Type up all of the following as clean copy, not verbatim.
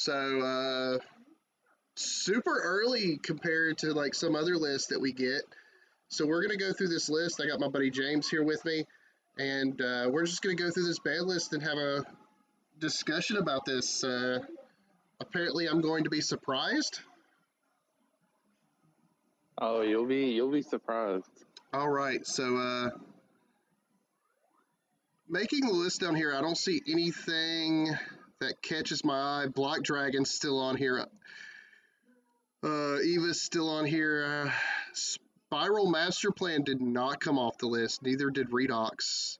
So, super early compared to like some other lists that we get. So we're gonna go through this list. I got my buddy James here with me, and we're just gonna go through this band list and have a discussion about this. Apparently, I'm going to be surprised. Oh, you'll be surprised. All right, so making the list down here, I don't see anything that catches my eye. Black Dragon's still on here. Eva's still on here. Spiral Master Plan did not come off the list. Neither did Redox.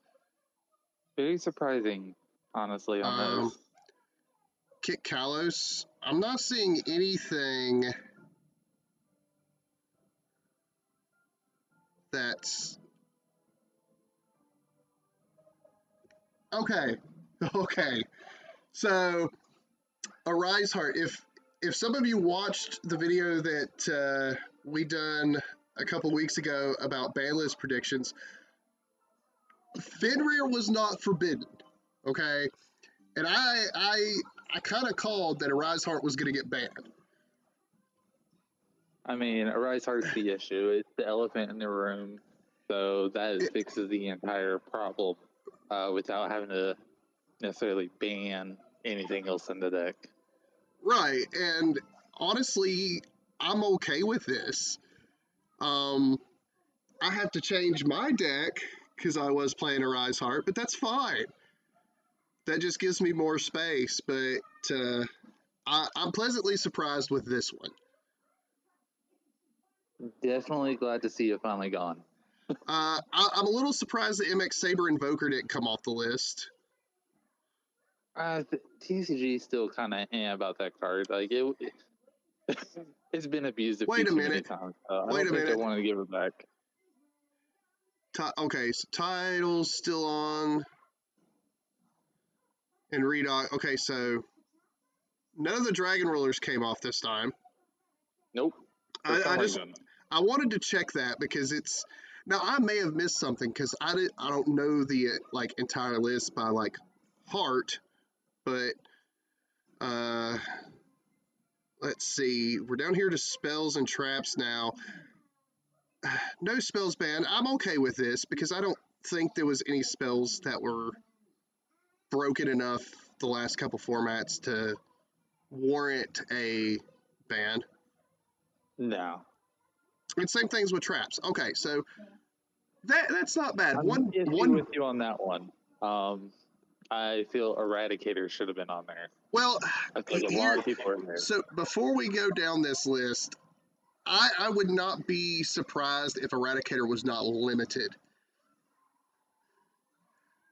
Very surprising, honestly, on Um, this. Kit Kalos. I'm not seeing anything that's okay. Okay, so Arise Heart. If some of you watched the video that we done a couple weeks ago about ban list predictions, Fenrir was not forbidden. Okay, and I kind of called that Arise Heart was going to get banned. I mean, Arise Heart's the issue. It's the elephant in the room, so that fixes the entire problem without having to necessarily ban anything else in the deck. Right, and honestly, I'm okay with this. I have to change my deck because I was playing Arise Heart, but that's fine. That just gives me more space, but I'm pleasantly surprised with this one. Definitely glad to see it finally gone. I'm a little surprised that MX Saber Invoker didn't come off the list. TCG still kind of about that card. Like it's been abused Wait a too many minute. times. I Wait don't a think I minute. want to give it back. Okay, so title's still on. And Redox. Okay, so none of the Dragon Rulers came off this time. Nope. I wanted to check that because it's now I may have missed something because I don't know the like entire list by like heart, but let's see. We're down here to spells and traps now. No spells banned. I'm okay with this because I don't think there was any spells that were broken enough the last couple formats to warrant a ban. No. And same things with traps. Okay, so that's not bad. I'm One with you on that one. I feel Eradicator should have been on there. Well, I feel like a lot of people are in there. So before we go down this list, I would not be surprised if Eradicator was not limited.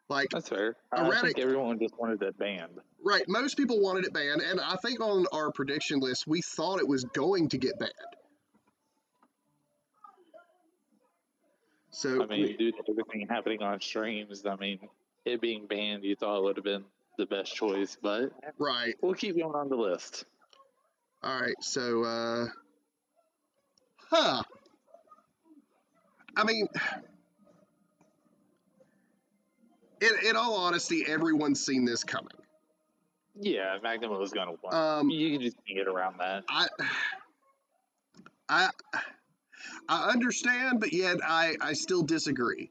Like that's fair. I think everyone just wanted it banned. Right, most people wanted it banned, and I think on our prediction list we thought it was going to get banned. So I mean, due to everything happening on streams, I mean, it being banned, you thought it would have been the best choice, but right, we'll keep going on the list. All right, so I mean, in all honesty, everyone's seen this coming. Yeah, Magnum was going to win. You can just get around that. I understand, but yet I still disagree.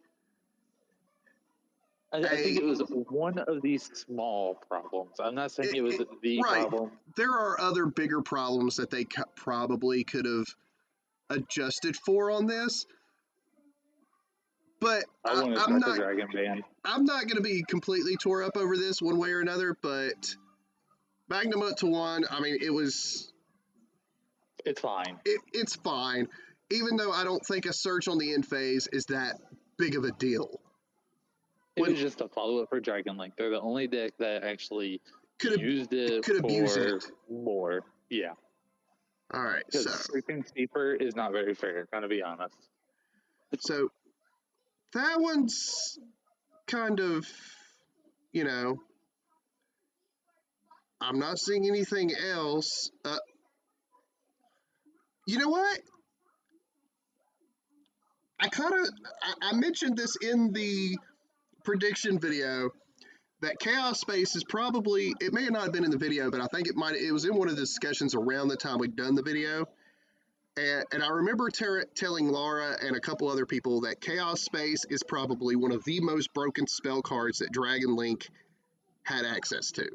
I think it was one of these small problems. I'm not saying it was the problem. There are other bigger problems that they probably could have adjusted for on this. But I'm not Dragon ban. I'm not going to be completely tore up over this one way or another. But Magnum up to 1. I mean, it's fine. It's fine, even though I don't think a search on the end phase is that big of a deal. It was just a follow-up for Dragon Link. They're the only deck that actually used it for more. Yeah. All right. Because sleeping steeper is not very fair, going to be honest. So that one's kind of, I'm not seeing anything else. You know what? I mentioned this in the prediction video. that Chaos Space is probably, it may not have been in the video, but I think it was in one of the discussions around the time we'd done the video. And I remember telling Laura and a couple other people that Chaos Space is probably one of the most broken spell cards that Dragon Link had access to.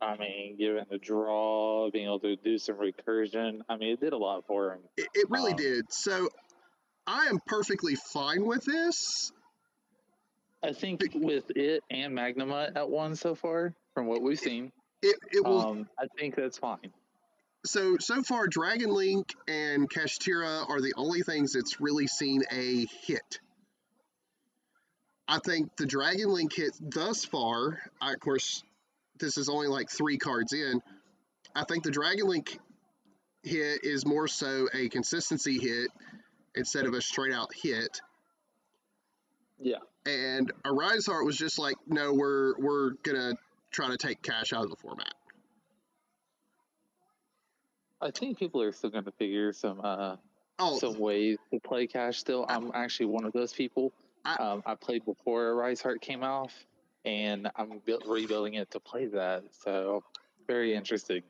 I mean, given the draw, being able to do some recursion, I mean, it did a lot for him. It really did. So I am perfectly fine with this. I think with it and Magnemite at one so far, from what we've seen, it will. I think that's fine. So far, Dragon Link and Kashtira are the only things that's really seen a hit. I think the Dragon Link hit thus far, of course, this is only like 3 cards in. I think the Dragon Link hit is more so a consistency hit instead of a straight out hit. Yeah. And Arise Heart was just like, no, we're gonna try to take cash out of the format. I think people are still going to figure some ways to play cash still. I'm actually one of those people. I played before Rise Heart came off, and I'm rebuilding it to play that. So, very interesting.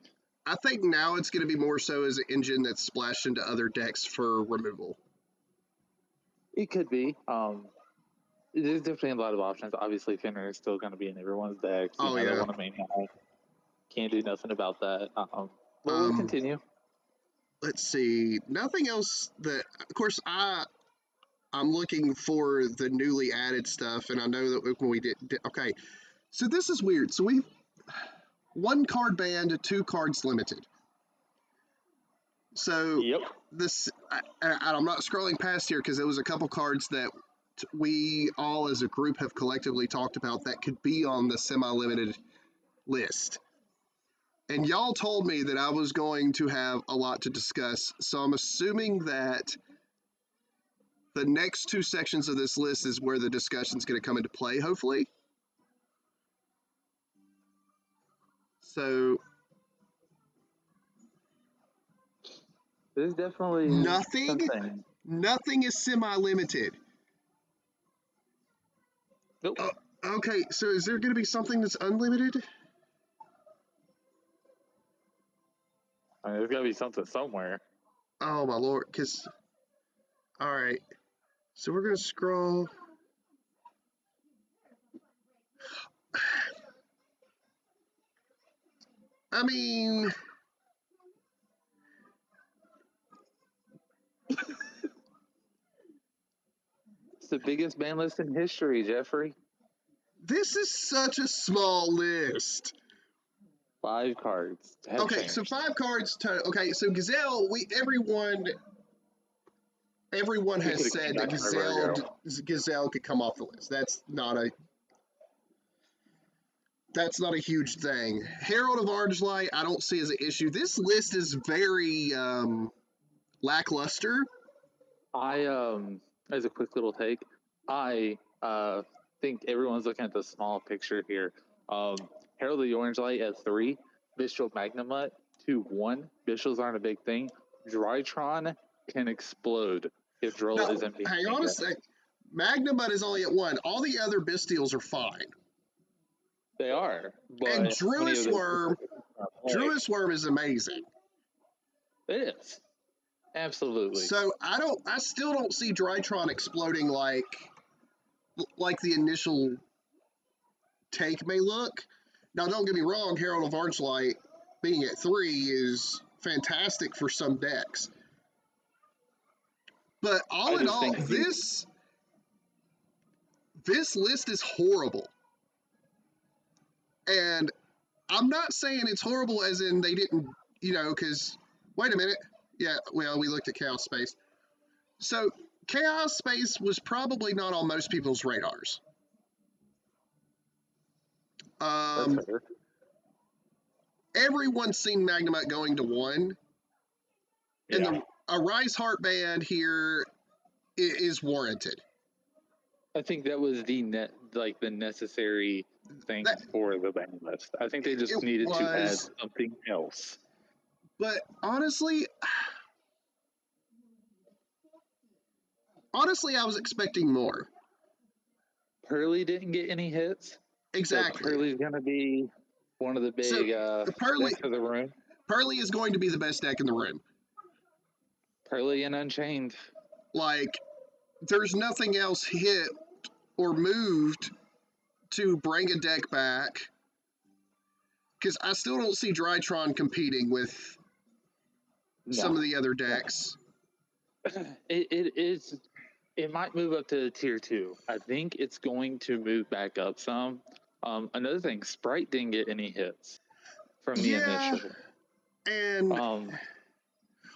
I think now it's going to be more so as an engine that's splashed into other decks for removal. It could be. There's definitely a lot of options. Obviously, Finner is still going to be in everyone's decks. Oh, yeah. They want to maintain. Can't do nothing about that. But we'll continue. Let's see. Nothing else that, of course, I'm looking for the newly added stuff, and I know that when we did okay. So this is weird. So we 1 card banned, 2 cards limited. So yep. This, I'm not scrolling past here because there was a couple cards that we all as a group have collectively talked about that could be on the semi-limited list. And y'all told me that I was going to have a lot to discuss, so I'm assuming that the next 2 sections of this list is where the discussion is going to come into play, hopefully. So there's definitely nothing is semi-limited. Nope. Okay, so is there going to be something that's unlimited? I mean, there's got to be something somewhere. Oh, my Lord, because... All right, so we're going to scroll... I mean... It's the biggest ban list in history, Jeffrey. This is such a small list. 5 cards. Okay, changed. So 5 cards. Okay, so Gazelle, everyone has said that Gazelle could come off the list. That's not a huge thing. Herald of Argelight, I don't see as an issue. This list is very lackluster. As a quick little take, I think everyone's looking at the small picture here. Herald of the Orange Light at 3, Bishop Magnemite 2-1. Bishops aren't a big thing. Drytron can explode if Droll isn't being. Hang on a sec. Magnemite is only at 1. All the other Bistials are fine. They are. But and Druis Worm is amazing. It is. Absolutely. So I still don't see Drytron exploding like the initial take may look. Now, don't get me wrong, Herald of Archlight being at 3 is fantastic for some decks. But all in all, this list is horrible. And I'm not saying it's horrible as in they didn't, because, wait a minute. Yeah, well, we looked at Chaos Space. So, Chaos Space was probably not on most people's radars. That's fair. Everyone's seen Magnemite going to 1. Yeah. And a Rise Heart band here is warranted. I think that was the necessary thing for the ban list. I think they just needed to add something else. But honestly, I was expecting more. Pearly didn't get any hits. Exactly. So Pearly's going to be one of the big decks of the room. Pearly is going to be the best deck in the room. Pearly and Unchained. Like, there's nothing else hit or moved to bring a deck back. Because I still don't see Drytron competing with some of the other decks. It might move up to tier 2. I think it's going to move back up some. Another thing, Sprite didn't get any hits from the initial. And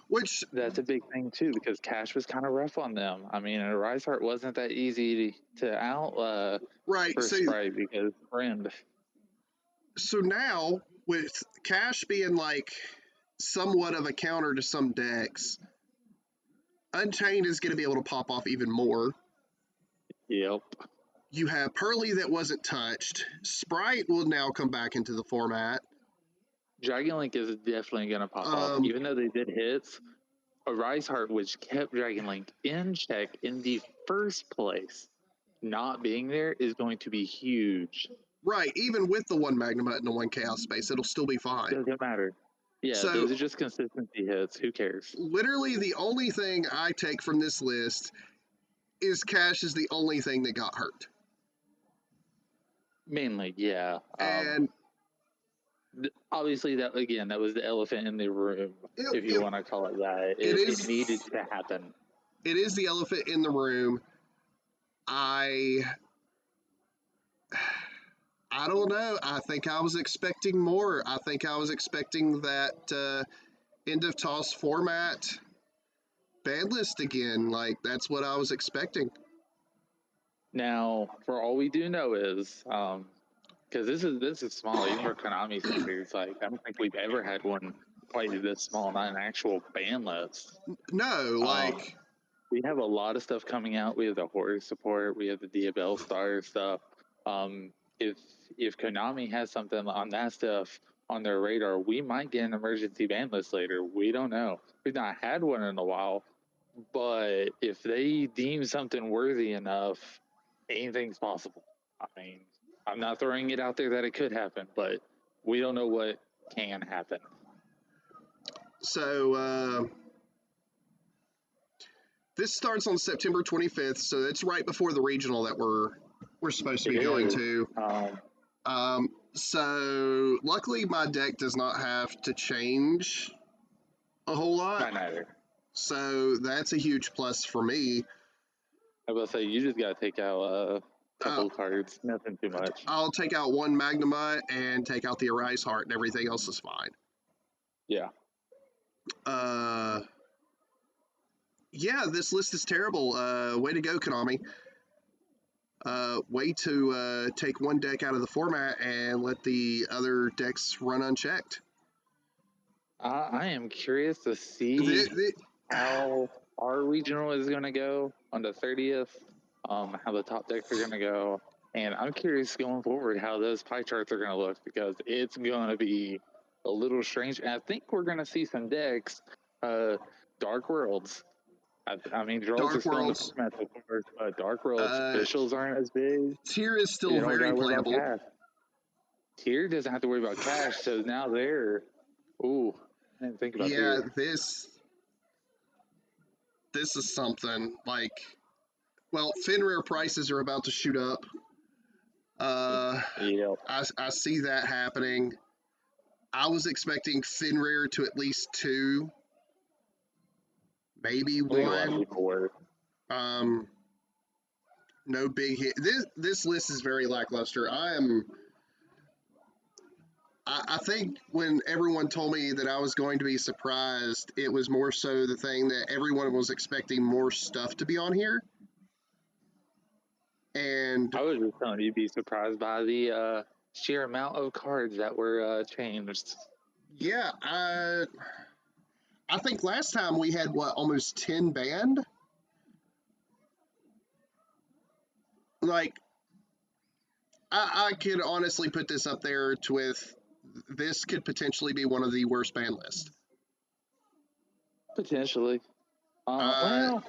which that's a big thing too, because cash was kind of rough on them. I mean, a Rise Heart wasn't that easy to out for Sprite because friend. So now with cash being like somewhat of a counter to some decks, Unchained is going to be able to pop off even more. Yep. You have Pearly that wasn't touched. Sprite will now come back into the format. Dragon Link is definitely going to pop off. Even though they did hits, a Rise Heart, which kept Dragon Link in check in the first place, not being there is going to be huge. Right. Even with the one Magnemite and the one Chaos Space, it'll still be fine. Doesn't matter. Yeah, so, those are just consistency hits. Who cares? Literally, the only thing I take from this list is Cash is the only thing that got hurt. Mainly, yeah. And obviously, that was the elephant in the room, if you want to call it that. It needed to happen. It is the elephant in the room. I don't know. I think I was expecting more. I think I was expecting that end of toss format ban list again. Like, that's what I was expecting. Now, for all we do know is, because this is small, even for Konami standards, like, I don't think we've ever had one quite this small, not an actual ban list. No, we have a lot of stuff coming out. We have the horror support. We have the Diabell Star stuff. If Konami has something on that stuff on their radar, we might get an emergency ban list later. We don't know. We've not had one in a while, but if they deem something worthy enough, anything's possible. I mean, I'm not throwing it out there that it could happen, but we don't know what can happen. So this starts on September 25th, so it's right before the regional that we're supposed to be going to. So luckily my deck does not have to change a whole lot. Not either. So that's a huge plus for me. I will say you just got to take out a couple cards, nothing too much. I'll take out one Magnemite and take out the Arise Heart, and everything else is fine. Yeah. Yeah, this list is terrible. Way to go, Konami. Way to take one deck out of the format and let the other decks run unchecked. I am curious to see how our regional is going to go on the 30th, how the top decks are going to go. And I'm curious going forward how those pie charts are going to look, because it's going to be a little strange. And I think we're going to see some decks, Dark Worlds. I mean, Drolls are still in the format, of course, but Dark Worlds officials aren't as big. Tier is still very playable. Tier doesn't have to worry about cash, so now they're... Ooh, I didn't think about Tier. This is something like... Well, Fenrir prices are about to shoot up. Yep. I see that happening. I was expecting Fenrir to at least 2, maybe 1. No big hit. This list is very lackluster. I think when everyone told me that I was going to be surprised, it was more so the thing that everyone was expecting more stuff to be on here. And I was just telling you, be surprised by the sheer amount of cards that were changed. Yeah, I think last time we had, almost 10 banned? Like, I could honestly put this up there with, this could potentially be one of the worst ban lists. Potentially. Well,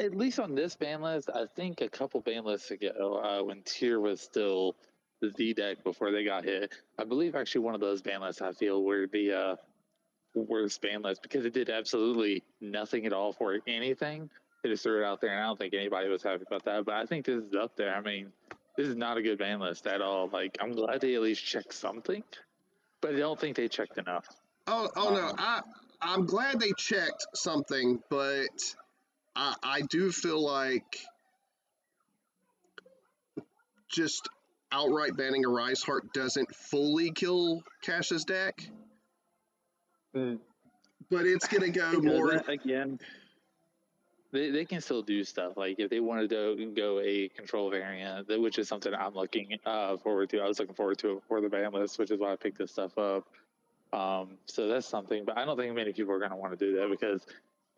At least on this ban list, I think a couple ban lists ago, when Tier was still the deck before they got hit, I believe actually one of those ban lists I feel were the worst ban lists because it did absolutely nothing at all for anything. They just threw it out there, and I don't think anybody was happy about that. But I think this is up there. I mean, this is not a good ban list at all. Like, I'm glad they at least checked something, but I don't think they checked enough. Oh no, I'm glad they checked something, but I do feel like just outright banning a Rise Heart doesn't fully kill Cash's deck, Mm. but it's gonna go It more. doesn't, again, they can still do stuff. Like if they wanted to go a control variant, which is something I'm looking forward to. I was looking forward to it for the ban list, which is why I picked this stuff up. So that's something, but I don't think many people are going to want to do that because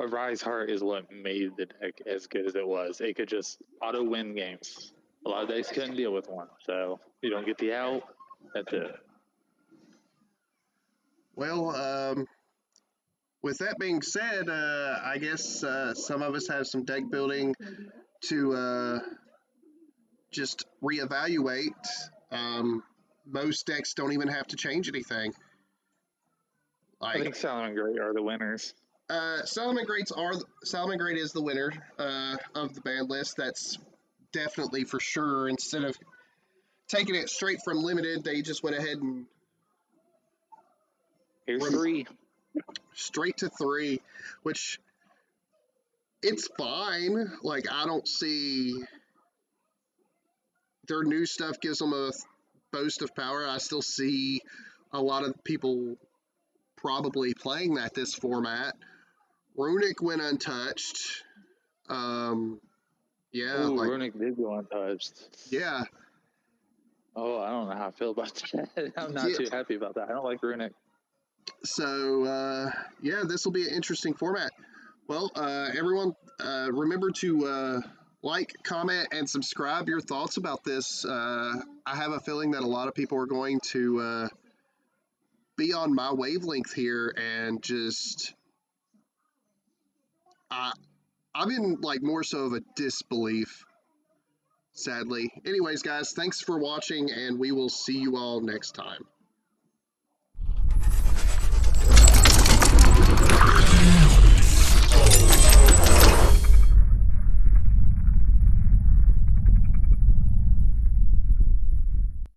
a Rise Heart is what made the deck as good as it was. It could just auto win games. A lot of decks couldn't deal with one, so you don't get the out. That's it. Well, with that being said, I guess some of us have some deck building to just reevaluate. Most decks don't even have to change anything. I think Like Salamangreat are the winners. Salamangreat is the winner of the ban list. That's definitely for sure. Instead of taking it straight from limited, they just went ahead and Here's three. Straight to 3, which it's fine. Like I don't see their new stuff gives them a boast of power. I still see a lot of people probably playing this format. Runic went untouched. Yeah, Oh, like Runic did go untouched. yeah, Oh, I don't know how I feel about that. I'm not yeah. too happy about that. I don't like Runic. So yeah, this will be an interesting format. Well, everyone, remember to like, comment, and subscribe your thoughts about this. I have a feeling that a lot of people are going to be on my wavelength here and just I'm in like more so of a disbelief, sadly. Anyways, guys, thanks for watching, and we will see you all next time.